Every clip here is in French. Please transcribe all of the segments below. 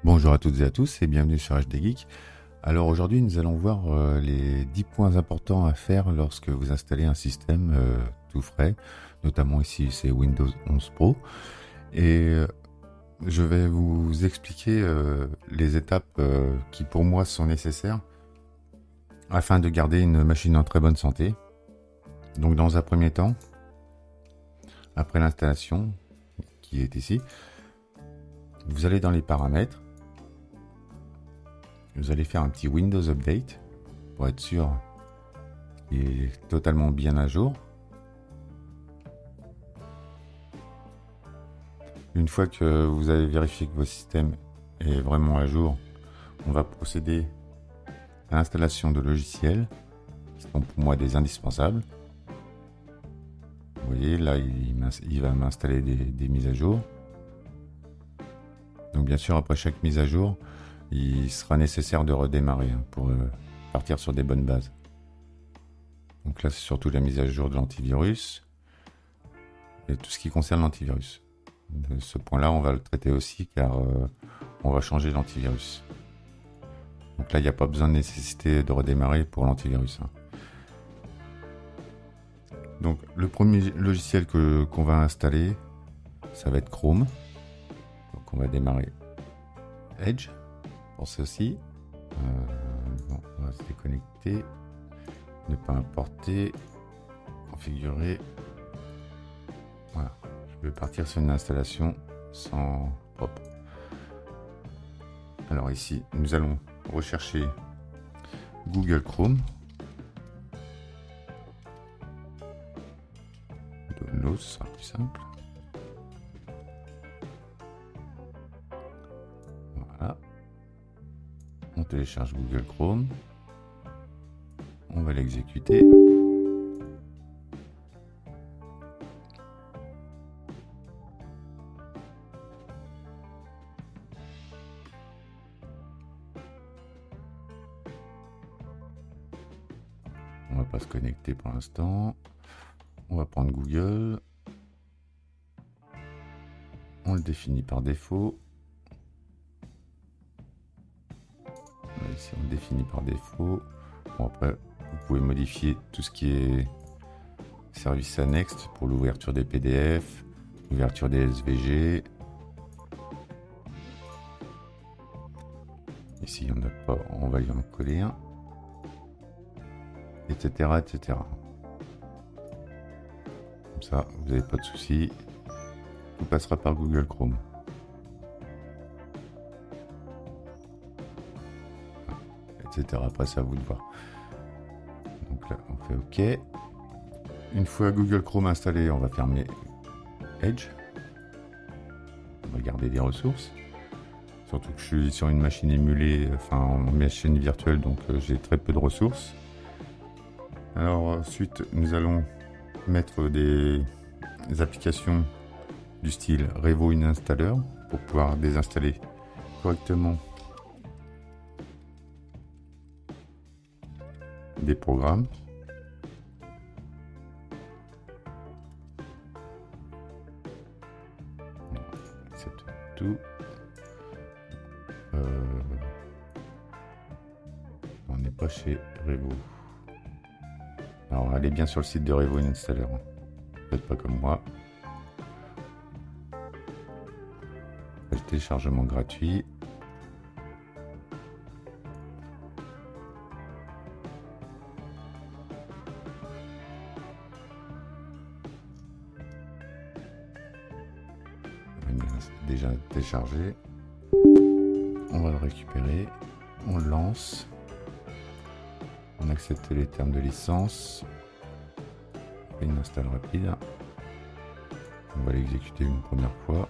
Bonjour à toutes et à tous et bienvenue sur HD Geek. Alors aujourd'hui nous allons voir les 10 points importants à faire lorsque vous installez un système tout frais, notamment ici c'est Windows 11 Pro. Et je vais vous expliquer les étapes qui pour moi sont nécessaires afin de garder une machine en très bonne santé. Donc dans un premier temps, après l'installation qui est ici, vous allez dans les paramètres. Vous allez faire un petit Windows Update pour être sûr qu'il est totalement bien à jour. Une fois que vous avez vérifié que votre système est vraiment à jour, on va procéder à l'installation de logiciels qui sont pour moi des indispensables. Vous voyez, là il va m'installer des mises à jour. Donc bien sûr, après chaque mise à jour, il sera nécessaire de redémarrer pour partir sur des bonnes bases. Donc là, c'est surtout la mise à jour de l'antivirus et tout ce qui concerne l'antivirus. De ce point-là, on va le traiter aussi car on va changer l'antivirus. Donc là, il n'y a pas besoin de nécessité de redémarrer pour l'antivirus. Donc le premier logiciel qu'on va installer, ça va être Chrome. Donc on va démarrer Edge. Pour ceci, bon, on va se déconnecter, ne pas importer, configurer. Voilà, je vais partir sur une installation sans pop. Alors ici, nous allons rechercher Google Chrome. Download, ce sera plus simple. Voilà. On télécharge Google Chrome, on va l'exécuter. On va pas se connecter pour l'instant. On va prendre Google. On le définit par défaut. Ici on le définit par défaut. Bon, après vous pouvez modifier tout ce qui est service annexe pour l'ouverture des PDF, l'ouverture des SVG. Ici on n'a pas, on va y en coller un, etc., etc. Comme ça vous n'avez pas de soucis, tout passera par Google Chrome. Etc. Après, c'est à vous de voir. Donc là, on fait OK. Une fois Google Chrome installé, on va fermer Edge. On va garder des ressources. Surtout que je suis sur une machine émulée, enfin en machine virtuelle, donc j'ai très peu de ressources. Alors ensuite, nous allons mettre des applications du style Revo Installer pour pouvoir désinstaller correctement des programmes. C'est tout. On n'est pas chez Revo. Alors allez bien sur le site de Revo Installer. Faites pas comme moi. Le téléchargement gratuit. Déjà téléchargé, on va le récupérer, on le lance, on accepte les termes de licence, on fait une install rapide, on va l'exécuter une première fois,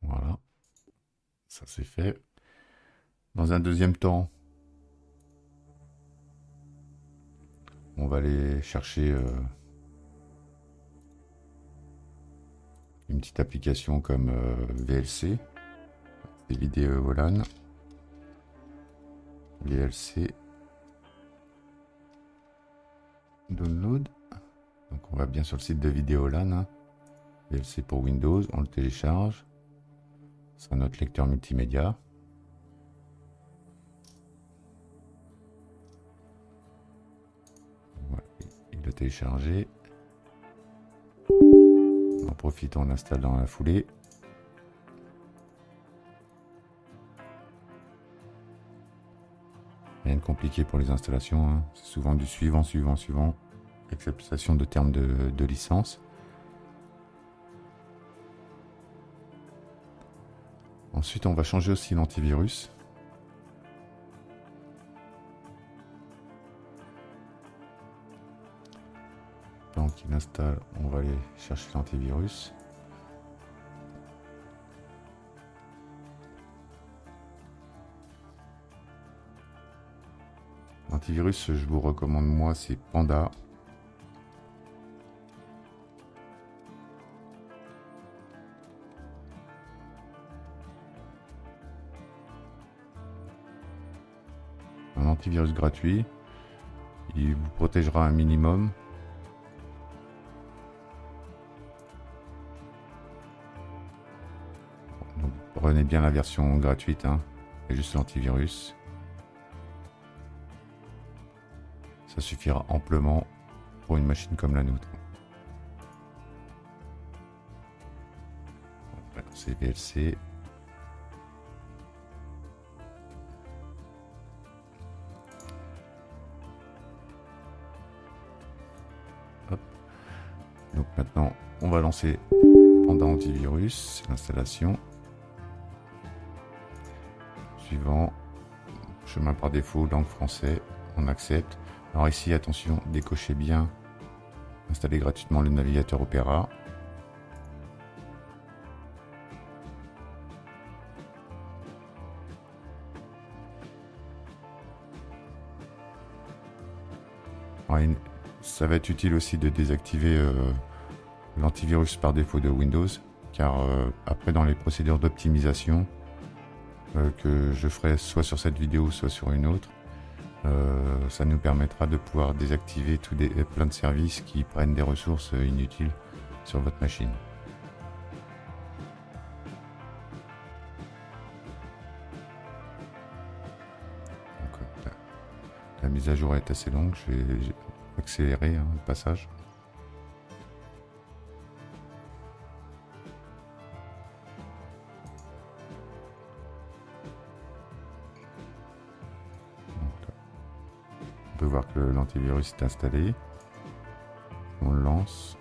voilà, ça c'est fait. Dans un deuxième temps, on va aller chercher une petite application comme VLC, des vidéos VLAN, VLC, download. Donc on va bien sur le site de Vidéolan. VLC pour Windows, on le télécharge. C'est notre lecteur multimédia. Voilà, il est téléchargé. En profitant, on l'installe dans la foulée. Rien de compliqué pour les installations, hein. C'est souvent du suivant, acceptation de termes de licence. Ensuite, on va changer aussi l'antivirus. Pendant qu'il installe, on va aller chercher l'antivirus. L'antivirus, je vous recommande, moi, c'est Panda. Un antivirus gratuit. Il vous protégera un minimum. Donc, prenez bien la version gratuite, hein, et juste l'antivirus. Ça suffira amplement pour une machine comme la nôtre. C'est VLC. Hop. Donc maintenant, on va lancer Panda Antivirus, l'installation. Suivant, chemin par défaut, langue français, on accepte. Alors ici, attention, décochez bien, installez gratuitement le navigateur Opera. Alors, ça va être utile aussi de désactiver l'antivirus par défaut de Windows, car après dans les procédures d'optimisation que je ferai soit sur cette vidéo, soit sur une autre, ça nous permettra de pouvoir désactiver plein de services qui prennent des ressources inutiles sur votre machine. Donc, la mise à jour est assez longue, je vais accélérer le passage. On peut voir que l'antivirus est installé. On le lance.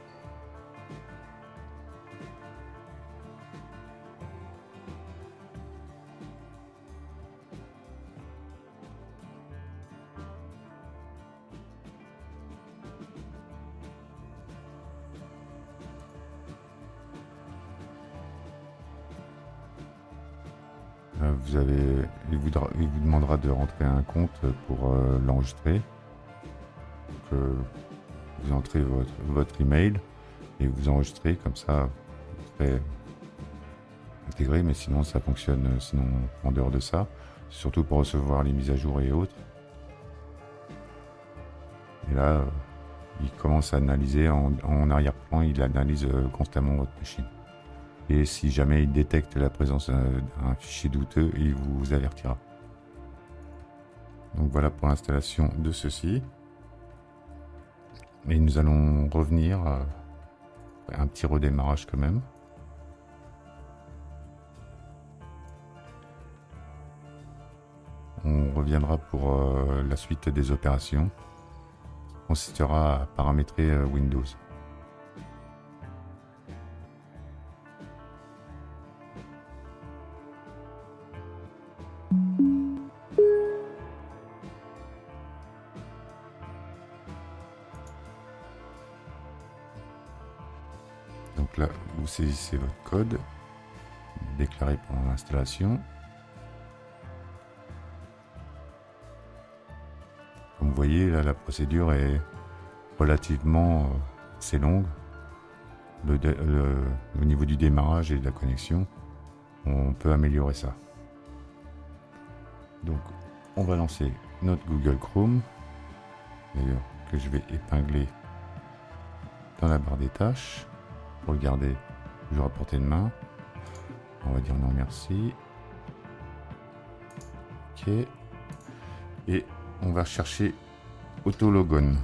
Il vous demandera de rentrer un compte pour l'enregistrer. Vous entrez votre email et vous enregistrez, comme ça vous serez intégré, mais sinon ça fonctionne sinon en dehors de ça, surtout pour recevoir les mises à jour et autres. Et là, il commence à analyser en arrière-plan, il analyse constamment votre machine. Et si jamais il détecte la présence d'un fichier douteux, il vous avertira. Donc voilà pour l'installation de ceci. Et nous allons revenir à un petit redémarrage quand même. On reviendra pour la suite des opérations, qui consistera à paramétrer Windows. Donc là, vous saisissez votre code déclaré pendant l'installation. Comme vous voyez, là, la procédure est relativement assez longue. Au niveau du démarrage et de la connexion, on peut améliorer ça. Donc, on va lancer notre Google Chrome, d'ailleurs que je vais épingler dans la barre des tâches pour le garder toujours à portée de main. On va dire non merci. Ok. Et on va chercher Autologon.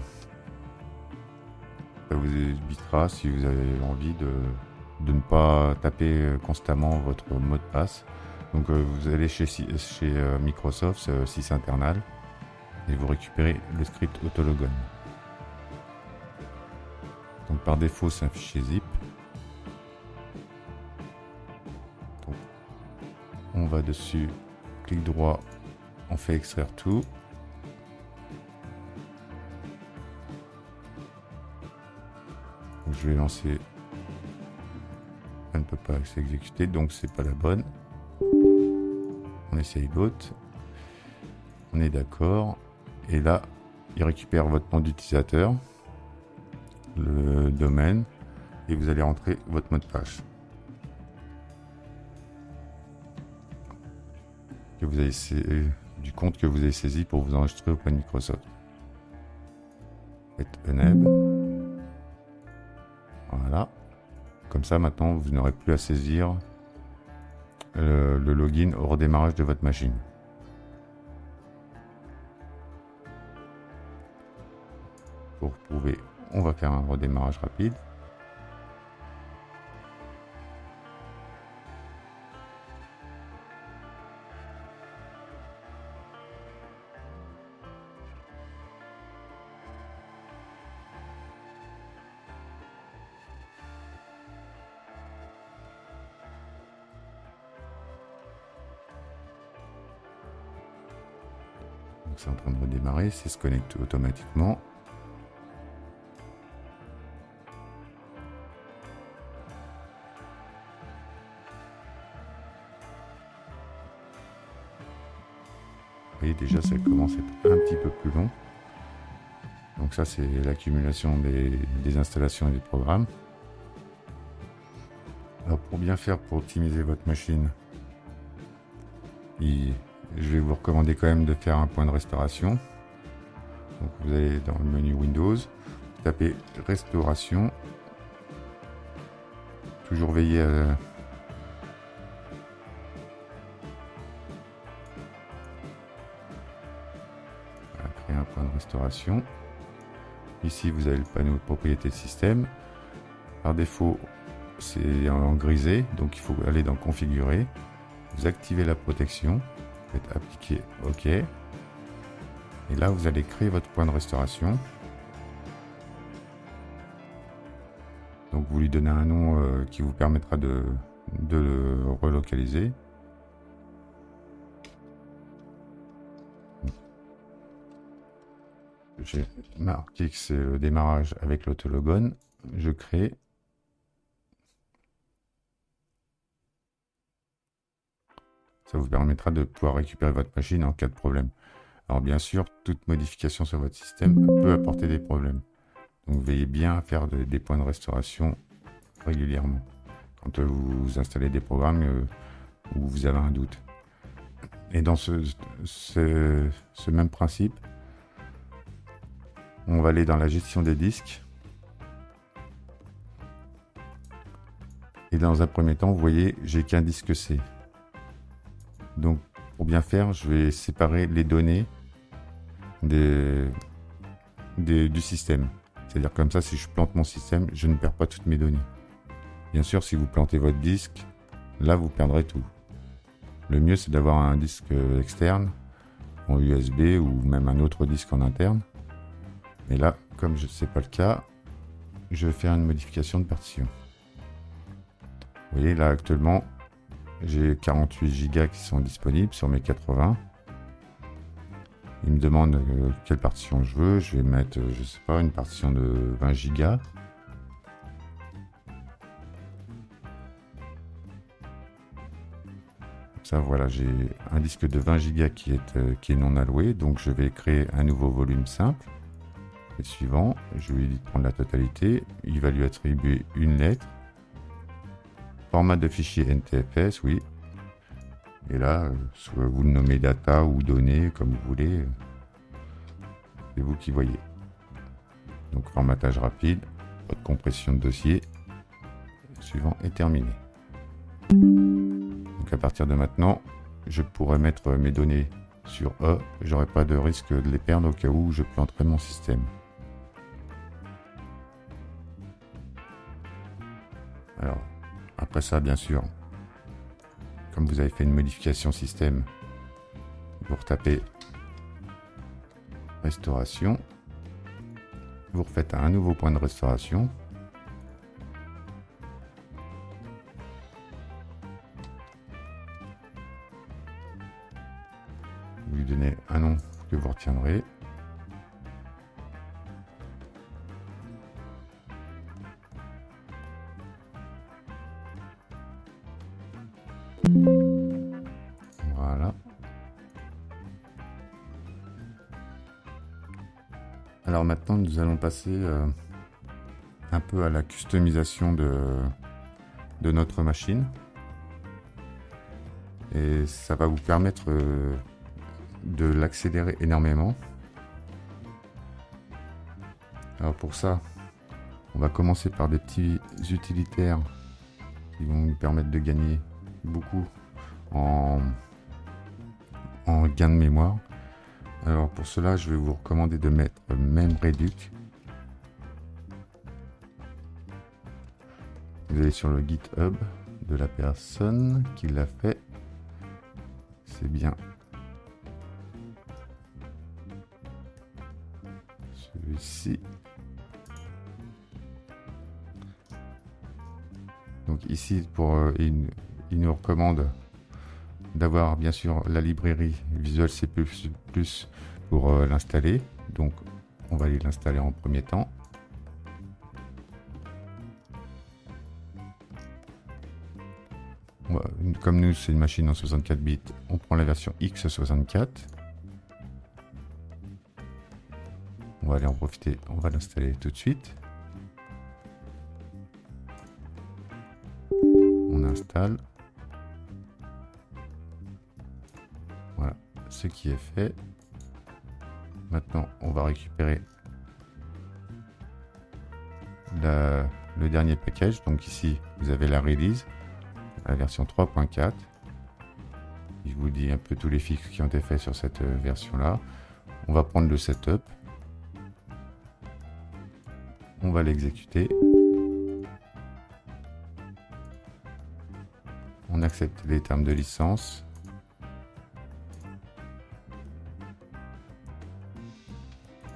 Ça vous évitera, si vous avez envie, de ne pas taper constamment votre mot de passe. Donc vous allez chez Microsoft, sysinternal, et vous récupérez le script Autologon. Donc par défaut c'est un fichier zip. Donc, on va dessus, clic droit, on fait extraire tout. Donc, je vais lancer. Elle ne peut pas s'exécuter, donc c'est pas la bonne. On essaye l'autre. On est d'accord. Et là, il récupère votre nom d'utilisateur, le domaine, et vous allez rentrer votre mot de passe. Que vous avez du compte que vous avez saisi pour vous enregistrer auprès de Microsoft. Faites enable. Voilà. Comme ça, maintenant, vous n'aurez plus à saisir le login au redémarrage de votre machine. Pour prouver, on va faire un redémarrage rapide. Donc c'est en train de redémarrer, c'est se connecte automatiquement. Vous voyez déjà ça commence à être un petit peu plus long. Donc ça c'est l'accumulation des installations et des programmes. Alors pour bien faire, pour optimiser votre machine, je vais vous recommander quand même de faire un point de restauration. Donc vous allez dans le menu Windows, vous tapez restauration. Toujours veiller à créer un point de restauration. Ici vous avez le panneau de propriété de système. Par défaut c'est en grisé, donc il faut aller dans configurer. Vous activez la protection, faites appliquer OK. Et là vous allez créer votre point de restauration. Donc vous lui donnez un nom qui vous permettra de le relocaliser. J'ai marqué que c'est le démarrage avec l'Autologon. Je crée. Ça vous permettra de pouvoir récupérer votre machine en cas de problème. Alors bien sûr, toute modification sur votre système peut apporter des problèmes. Donc veillez bien à faire des points de restauration régulièrement. Quand vous installez des programmes où vous avez un doute. Et dans ce même principe, on va aller dans la gestion des disques. Et dans un premier temps, vous voyez, j'ai qu'un disque C. Donc, pour bien faire, je vais séparer les données du système. C'est-à-dire comme ça, si je plante mon système, je ne perds pas toutes mes données. Bien sûr, si vous plantez votre disque, là, vous perdrez tout. Le mieux, c'est d'avoir un disque externe, en USB ou même un autre disque en interne. Mais là, comme ce n'est pas le cas, je vais faire une modification de partition. Vous voyez, là, actuellement, j'ai 48 Go qui sont disponibles sur mes 80. Il me demande quelle partition je veux. Je vais mettre, je sais pas, une partition de 20 Go. Ça, voilà, j'ai un disque de 20 Go qui est non alloué. Donc, je vais créer un nouveau volume simple. Et suivant, je vais lui prendre la totalité. Il va lui attribuer une lettre. Format de fichier NTFS, oui. Et là, soit vous le nommez data ou données, comme vous voulez. C'est vous qui voyez. Donc formatage rapide, pas de compression de dossier. suivant est terminé. Donc à partir de maintenant, je pourrais mettre mes données sur E, j'aurai pas de risque de les perdre au cas où je planterai mon système. Alors, après ça, bien sûr, comme vous avez fait une modification système, vous retapez restauration, vous refaites un nouveau point de restauration. Vous lui donnez un nom que vous retiendrez. Voilà. Alors maintenant, nous allons passer un peu à la customisation de notre machine. Et ça va vous permettre de l'accélérer énormément. Alors pour ça, on va commencer par des petits utilitaires qui vont nous permettre de gagner beaucoup en gain de mémoire. Alors pour cela, je vais vous recommander de mettre MemReduc. Vous allez sur le GitHub de la personne qui l'a fait. C'est bien celui-ci. Donc ici, il nous recommande d'avoir bien sûr la librairie Visual C++ pour l'installer. Donc on va aller l'installer en premier temps. Comme nous, c'est une machine en 64 bits, on prend la version x64. On va aller en profiter, on va l'installer tout de suite. On installe. Voilà, ce qui est fait. Maintenant, on va récupérer le dernier package. Donc ici, vous avez la release, la version 3.4. Il vous dit un peu tous les fixes qui ont été faits sur cette version-là. On va prendre le setup. On va l'exécuter. On accepte les termes de licence.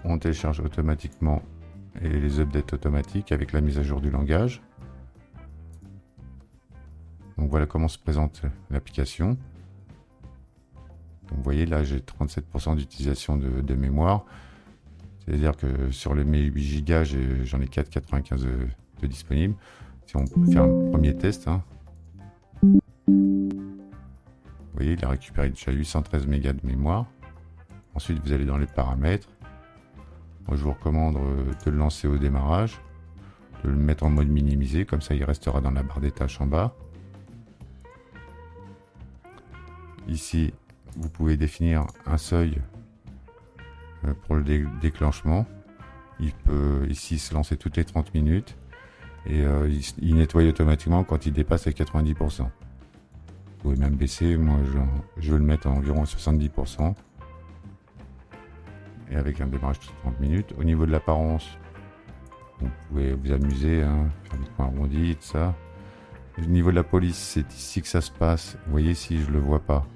On télécharge automatiquement et les updates automatiques avec la mise à jour du langage. Donc voilà comment se présente l'application. Vous voyez là, j'ai 37% d'utilisation de mémoire. C'est-à-dire que sur les 8 Go, j'en ai 4,95 de disponible. Si on peut faire un premier test, hein. Vous voyez, il a récupéré déjà 813 mégas de mémoire. Ensuite, vous allez dans les paramètres. Moi, je vous recommande de le lancer au démarrage, de le mettre en mode minimisé, comme ça il restera dans la barre des tâches en bas. Ici, vous pouvez définir un seuil pour le déclenchement. Il peut ici se lancer toutes les 30 minutes et il nettoie automatiquement quand il dépasse les 90%. Vous pouvez même baisser, moi je veux le mettre à environ 70%. Et avec un démarrage de 30 minutes. Au niveau de l'apparence, vous pouvez vous amuser, hein, faire des coins arrondis, tout ça. Au niveau de la police, c'est ici que ça se passe. Vous voyez, si je le vois pas.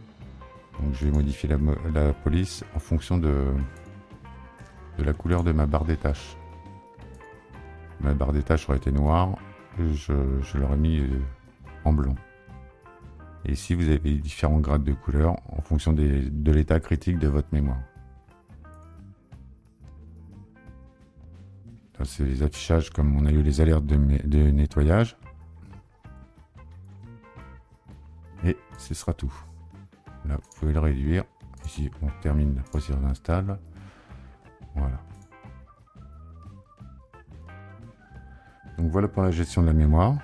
Donc je vais modifier la police en fonction de la couleur de ma barre des tâches. Ma barre des tâches aurait été noire, je l'aurais mis en blanc. Et ici, vous avez différents grades de couleurs en fonction de l'état critique de votre mémoire. C'est les affichages comme on a eu les alertes de nettoyage. Et ce sera tout. Là, vous pouvez le réduire. Ici, on termine la procédure d'install. Voilà. Donc voilà pour la gestion de la mémoire.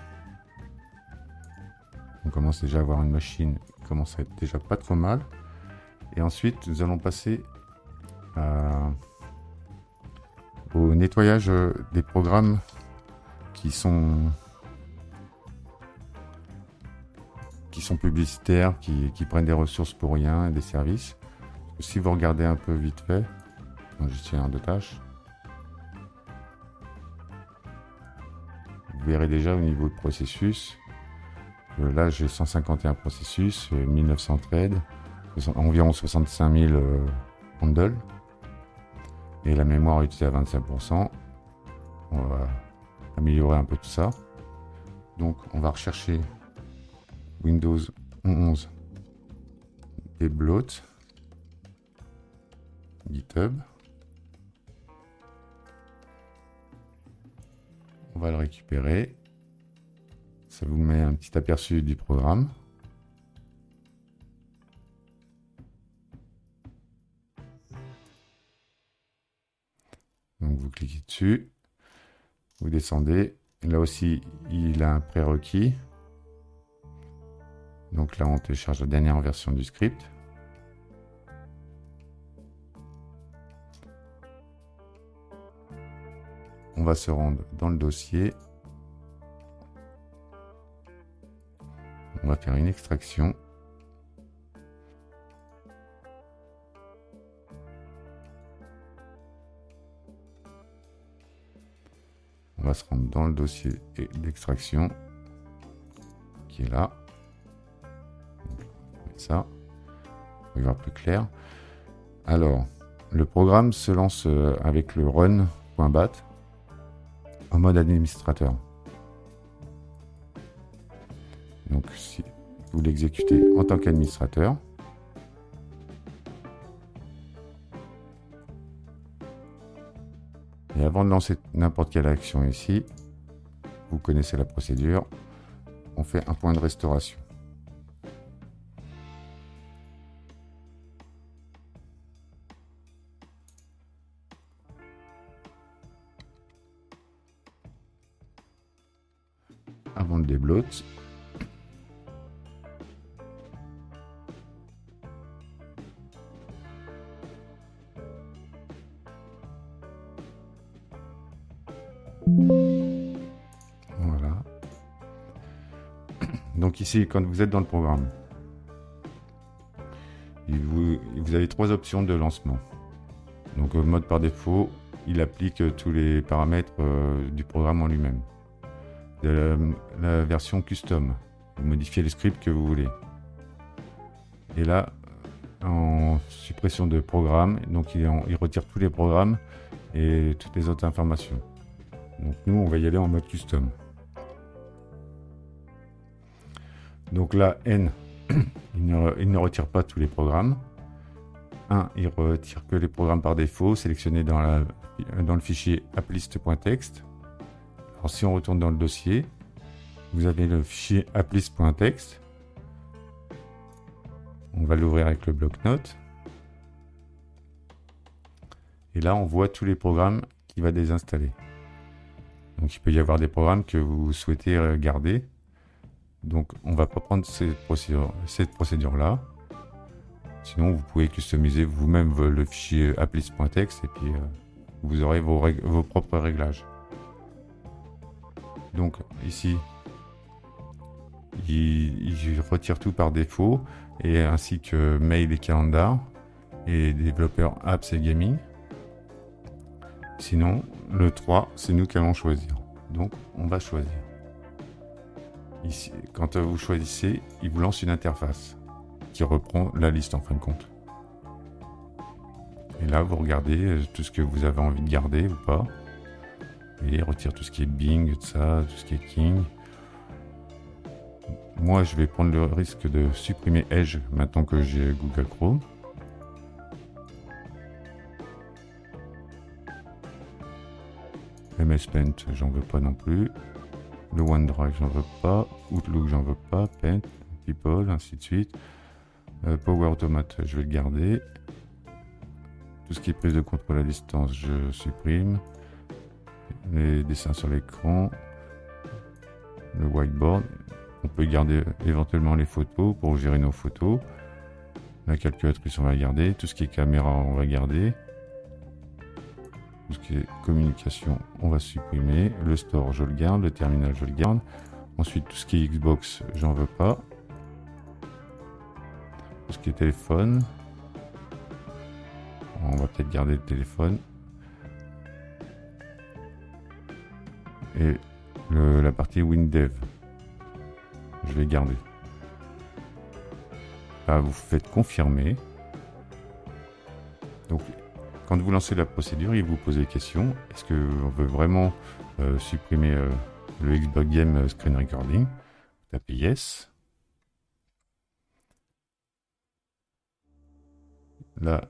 On commence déjà à avoir une machine qui commence à être déjà pas trop mal. Et ensuite, nous allons passer au nettoyage des programmes qui sont qui sont publicitaires, qui prennent des ressources pour rien, et des services. Si vous regardez un peu vite fait, gestionnaire de tâches, vous verrez déjà au niveau de processus, là j'ai 151 processus, 1900 threads, environ 65 000 handles, et la mémoire utilisée à 25%. On va améliorer un peu tout ça. Donc on va rechercher Windows 11 debloat GitHub. On va le récupérer. Ça vous met un petit aperçu du programme. Donc vous cliquez dessus, vous descendez. Là aussi, il a un prérequis. Donc là, on télécharge la dernière version du script. On va se rendre dans le dossier. On va faire une extraction. On va se rendre dans le dossier d'extraction qui est là. Ça, on va y voir plus clair. Alors, le programme se lance avec le run.bat en mode administrateur. Donc, si vous l'exécutez en tant qu'administrateur, et avant de lancer n'importe quelle action ici, vous connaissez la procédure, on fait un point de restauration. Avant le débloat, voilà. Donc ici, quand vous êtes dans le programme, vous avez trois options de lancement. Donc mode par défaut, il applique tous les paramètres du programme en lui-même. La version custom, vous modifiez le script que vous voulez. Et là, en suppression de programme, donc il retire tous les programmes et toutes les autres informations. Donc nous, on va y aller en mode custom. Donc là, N, il ne retire pas tous les programmes. 1, il retire que les programmes par défaut, sélectionnés dans le fichier applist.txt. Alors si on retourne dans le dossier, vous avez le fichier applist.txt. On va l'ouvrir avec le bloc-notes. Et là, on voit tous les programmes qu'il va désinstaller. Donc il peut y avoir des programmes que vous souhaitez garder. Donc on ne va pas prendre cette procédure-là. Sinon, vous pouvez customiser vous-même le fichier applist.txt et puis vous aurez vos propres réglages. Donc ici, il retire tout par défaut, et ainsi que mail et calendar, et développeurs apps et gaming. Sinon, le 3, c'est nous qui allons choisir. Donc, on va choisir. Ici, quand vous choisissez, il vous lance une interface qui reprend la liste en fin de compte. Et là, vous regardez tout ce que vous avez envie de garder ou pas. Et il retire tout ce qui est Bing, tout ça, tout ce qui est King. Moi, je vais prendre le risque de supprimer Edge maintenant que j'ai Google Chrome. MS Paint, j'en veux pas non plus. Le OneDrive, j'en veux pas. Outlook, j'en veux pas. Paint, People, ainsi de suite. Power Automate, je vais le garder. Tout ce qui est prise de contrôle à distance, je supprime. Les dessins sur l'écran. Le whiteboard. On peut garder éventuellement les photos pour gérer nos photos. La calculatrice, on va garder. Tout ce qui est caméra, on va garder. Tout ce qui est communication, on va supprimer. Le store, je le garde. Le terminal, je le garde. Ensuite, tout ce qui est Xbox, j'en veux pas. tout ce qui est téléphone. On va peut-être garder le téléphone. Et la partie WinDev. Je vais garder. Là, vous faites confirmer. Donc, quand vous lancez la procédure, il vous pose des questions. Est-ce qu'on veut vraiment supprimer le Xbox Game Screen Recording? Tapez Yes. Là,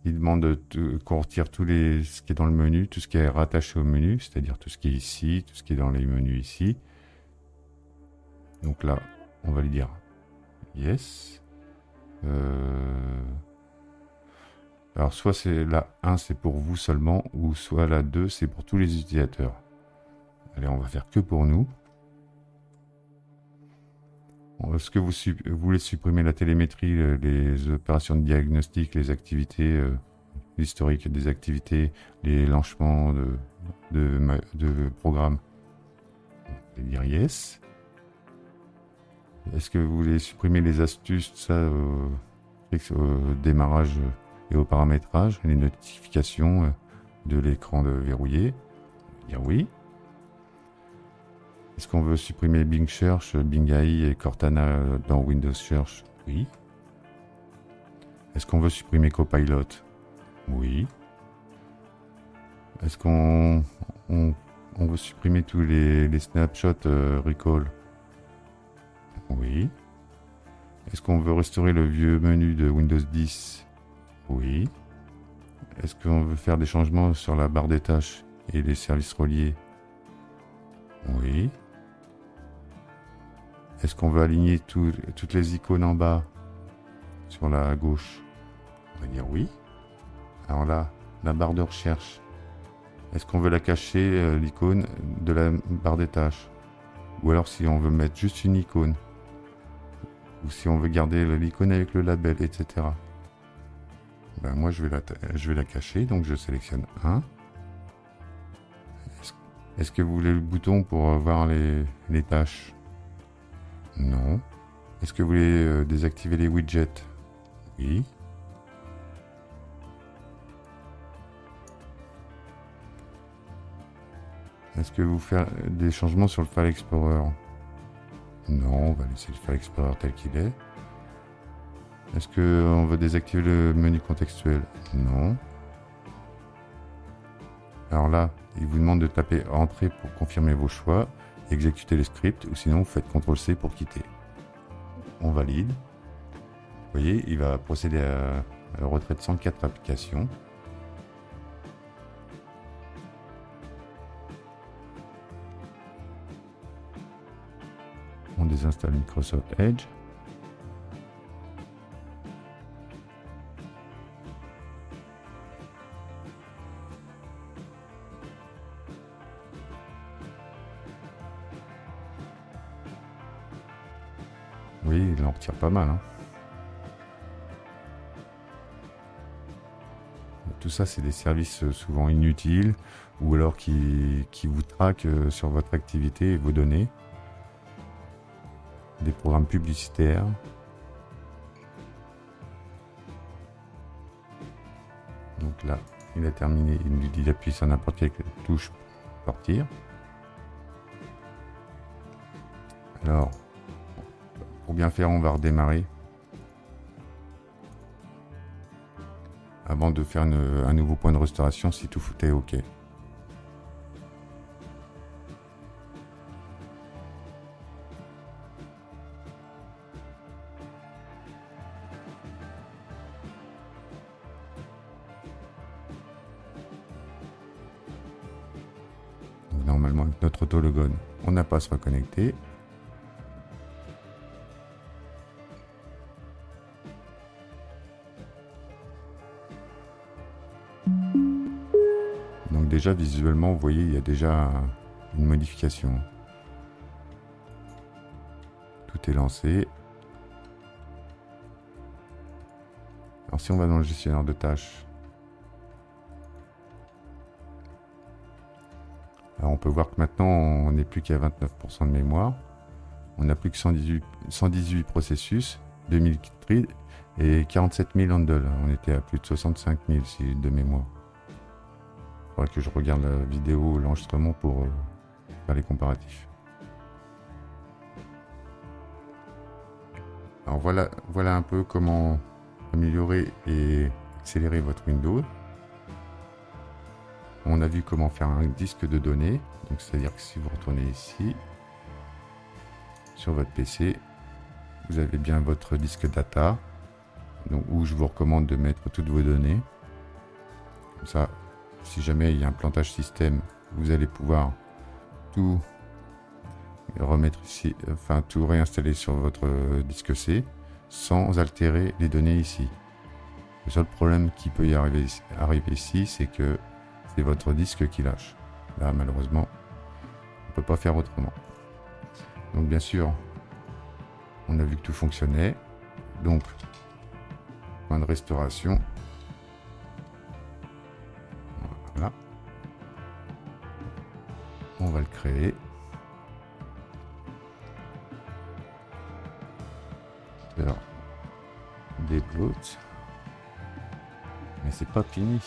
il demande qu'on retire ce qui est dans le menu, tout ce qui est rattaché au menu, c'est-à-dire tout ce qui est ici, tout ce qui est dans les menus ici. Donc là, on va lui dire Yes. Alors soit c'est la 1 c'est pour vous seulement, ou soit la 2 c'est pour tous les utilisateurs. Allez, on va faire que pour nous. Est-ce que vous voulez supprimer la télémétrie, les opérations de diagnostic, les activités, l'historique des activités, les lancements de programmes? On va dire Yes. Est-ce que vous voulez supprimer les astuces, tout ça, au démarrage et au paramétrage, les notifications de l'écran verrouillé? On va dire oui. Est-ce qu'on veut supprimer Bing Search, Bing AI et Cortana dans Windows Search? Oui. Est-ce qu'on veut supprimer Copilot? Oui. Est-ce qu'on veut supprimer tous les snapshots Recall? Oui. Est-ce qu'on veut restaurer le vieux menu de Windows 10? Oui. Est-ce qu'on veut faire des changements sur la barre des tâches et les services reliés? Oui. Est-ce qu'on veut aligner toutes les icônes en bas sur la gauche? On va dire oui. Alors là, la barre de recherche. Est-ce qu'on veut la cacher, l'icône de la barre des tâches? Ou alors si on veut mettre juste une icône? Ou si on veut garder l'icône avec le label, etc. Ben moi je vais la cacher, donc je sélectionne 1. Est-ce que vous voulez le bouton pour voir les tâches? Non. Est-ce que vous voulez désactiver les widgets? Oui. Est-ce que vous faites des changements sur le File Explorer? Non, on va laisser le File Explorer tel qu'il est. Est-ce qu'on veut désactiver le menu contextuel? Non. Alors là, il vous demande de taper Entrée pour confirmer vos choix, exécuter le script, ou sinon vous faites CTRL-C pour quitter. On valide. Vous voyez, il va procéder à le retrait de 104 applications. On désinstalle Microsoft Edge. Oui, il en retire pas mal. Hein. Tout ça, c'est des services souvent inutiles ou alors qui vous traquent sur votre activité et vos données. Des programmes publicitaires. Donc là, il a terminé. Il nous dit d'appuyer sur n'importe quelle touche pour partir. Alors, pour bien faire, on va redémarrer. Avant de faire un nouveau point de restauration si tout est OK. Donc, normalement, avec notre autologone, on n'a pas à se reconnecter. Donc déjà visuellement, vous voyez, il y a déjà une modification. Tout est lancé. Alors si on va dans le gestionnaire de tâches, alors on peut voir que maintenant on n'est plus qu'à 29% de mémoire. On n'a plus que 118 processus 2000 trilles et 47 000 handles. On était à plus de 65 000 de mémoire. Il faudrait que je regarde la vidéo, l'enregistrement pour faire les comparatifs. Alors voilà un peu comment améliorer et accélérer votre Windows. On a vu comment faire un disque de données. Donc c'est-à-dire que si vous retournez ici, sur votre PC, vous avez bien votre disque data, donc, où je vous recommande de mettre toutes vos données. Comme ça, si jamais il y a un plantage système, vous allez pouvoir tout remettre ici, enfin tout réinstaller sur votre disque C sans altérer les données ici. Le seul problème qui peut y arriver ici, c'est que c'est votre disque qui lâche. Là, malheureusement, on ne peut pas faire autrement. Donc bien sûr, on a vu que tout fonctionnait. Donc, point de restauration. Voilà. On va le créer. Alors, débloat. Mais c'est pas fini.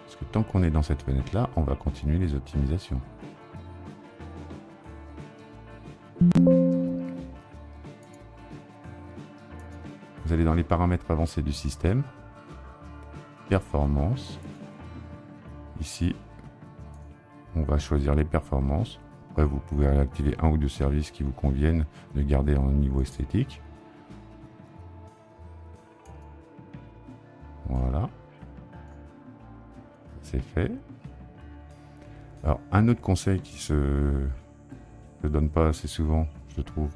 Parce que tant qu'on est dans cette fenêtre là, on va continuer les optimisations. Vous allez dans les paramètres avancés du système, performance. Ici, on va choisir les performances. Après, vous pouvez activer un ou deux services qui vous conviennent de garder en niveau esthétique. Voilà. C'est fait. Alors, un autre conseil qui se donne pas assez souvent, je trouve.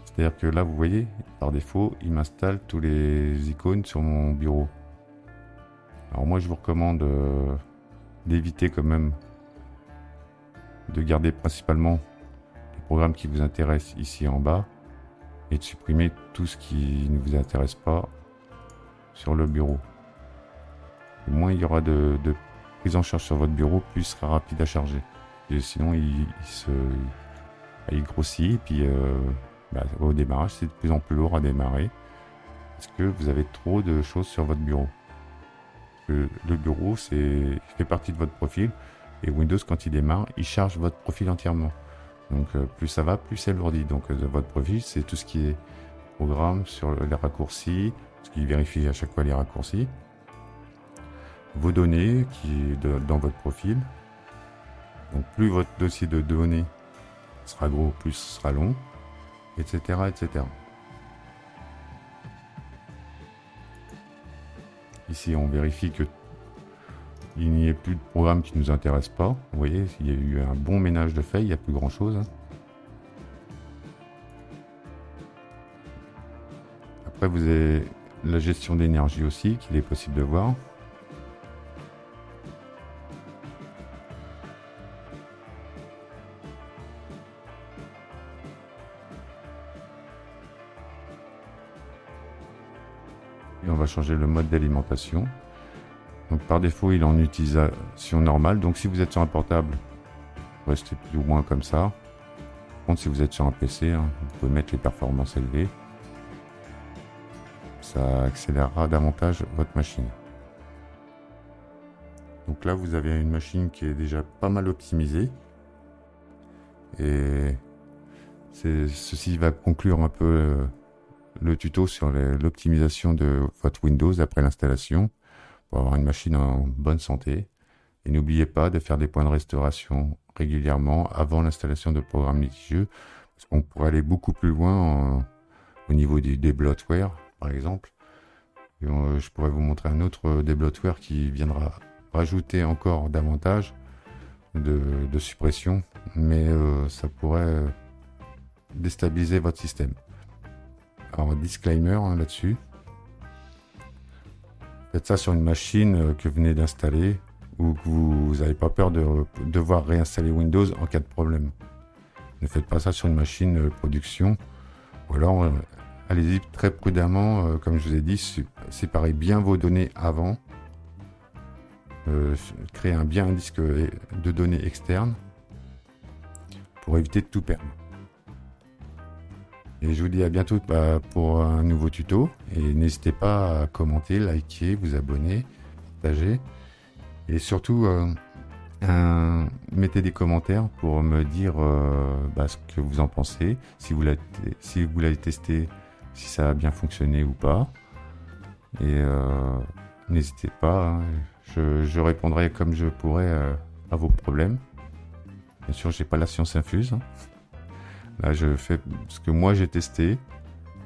C'est-à-dire que là, vous voyez, par défaut, il m'installe tous les icônes sur mon bureau. Alors moi, je vous recommande d'éviter quand même de garder principalement les programmes qui vous intéressent ici en bas et de supprimer tout ce qui ne vous intéresse pas sur le bureau. Et moins il y aura de prise en charge sur votre bureau, plus il sera rapide à charger. Et sinon, il grossit et puis au démarrage, c'est de plus en plus lourd à démarrer parce que vous avez trop de choses sur votre bureau. Le bureau, fait partie de votre profil et Windows, quand il démarre, il charge votre profil entièrement. Donc plus ça va, plus c'est alourdi. Donc votre profil, c'est tout ce qui est programme sur les raccourcis, ce qui vérifie à chaque fois les raccourcis, vos données qui est dans votre profil. Donc plus votre dossier de données sera gros, plus ce sera long, etc., etc. Ici, on vérifie que il n'y ait plus de programme qui ne nous intéresse pas. Vous voyez, il y a eu un bon ménage de fait, il n'y a plus grand chose. Après, vous avez la gestion d'énergie aussi, qu'il est possible de voir. Et on va changer le mode d'alimentation. Donc par défaut, il est en utilisation normale. Donc si vous êtes sur un portable, restez plus ou moins comme ça. Par contre, si vous êtes sur un PC, vous pouvez mettre les performances élevées. Ça accélérera davantage votre machine. Donc là, vous avez une machine qui est déjà pas mal optimisée. Et ceci va conclure un peu le tuto sur l'optimisation de votre Windows après l'installation, pour avoir une machine en bonne santé. Et n'oubliez pas de faire des points de restauration régulièrement avant l'installation de programmes litigieux, parce qu'on pourrait aller beaucoup plus loin au niveau des bloatware, par exemple. Et je pourrais vous montrer un autre des bloatware qui viendra rajouter encore davantage de suppression, mais ça pourrait déstabiliser votre système. Alors, disclaimer là-dessus. Faites ça sur une machine que vous venez d'installer ou que vous n'avez pas peur de devoir réinstaller Windows en cas de problème. Ne faites pas ça sur une machine production. Ou alors, allez-y très prudemment, comme je vous ai dit, séparez bien vos données avant. Créez bien un disque de données externe pour éviter de tout perdre. Et je vous dis à bientôt pour un nouveau tuto. Et n'hésitez pas à commenter, liker, vous abonner, partager. Et surtout, mettez des commentaires pour me dire ce que vous en pensez, si vous l'avez testé, si ça a bien fonctionné ou pas. Et n'hésitez pas, hein, je répondrai comme je pourrai à vos problèmes. Bien sûr, j'ai pas la science infuse. Hein. Là, je fais ce que moi j'ai testé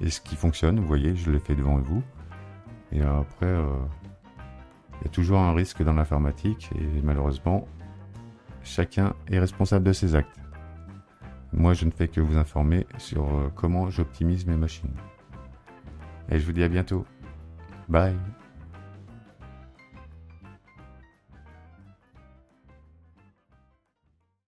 et ce qui fonctionne. Vous voyez, je l'ai fait devant vous. Et après, il y a toujours un risque dans l'informatique et malheureusement, chacun est responsable de ses actes. Moi, je ne fais que vous informer sur comment j'optimise mes machines. Et je vous dis à bientôt. Bye.